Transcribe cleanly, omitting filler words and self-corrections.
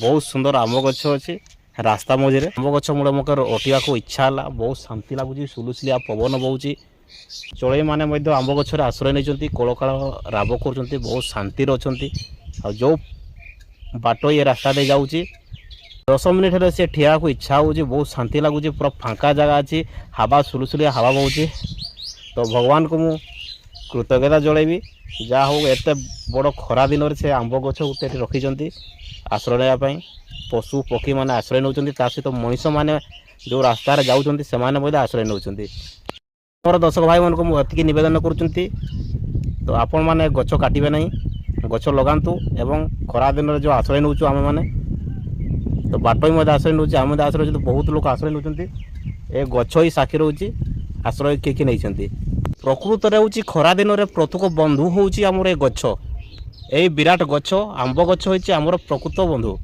बहुत सुंदर आंब गछ अच्छी रास्ता मझे आंब गछ मूल मकर अटिया को इच्छा है बहुत शांति लगुच सुलुसुलिया पवन बहुची चढ़ई मैंने आंब गछरे आश्रय नहीं कलकाल राब कर बहुत शांति अच्छा जो बाट ये रास्ता दे जाऊँगी 10 मिनिट से ठिया को इच्छा हो बहुत शांति लगुच पूरा फांका जगह अच्छी हवा सुलुसुलिया हवा बहुची तो भगवान को मु कृतज्ञता जड़ेबी जहाँ हो एत बड़ खरा दिन से आंब गछ गोटे रखी आश्रय नापी पशु पक्षी मैंने आश्रय नौ सहित मनीष मैंने जो रास्तार जाऊँच से आश्रय नौ मोर दर्शक भाई मन को मुझे नवेदन कर आपण मैंने गछ काटे ना गछ लगातु एवं खरा दिन जो आश्रय नौ आम मैंने तो बाट ही आश्रय नौ आम आश्रय बहुत लोग आश्रय नौ ए गछ ही साक्षी रोचे आश्रय किए किए नहीं प्रकृत में हूँ खरा दिन में प्रत्येक बंधु हूँ आमर ए गछ ए विराट गछ आंब गछ होमर प्रकृत बंधु।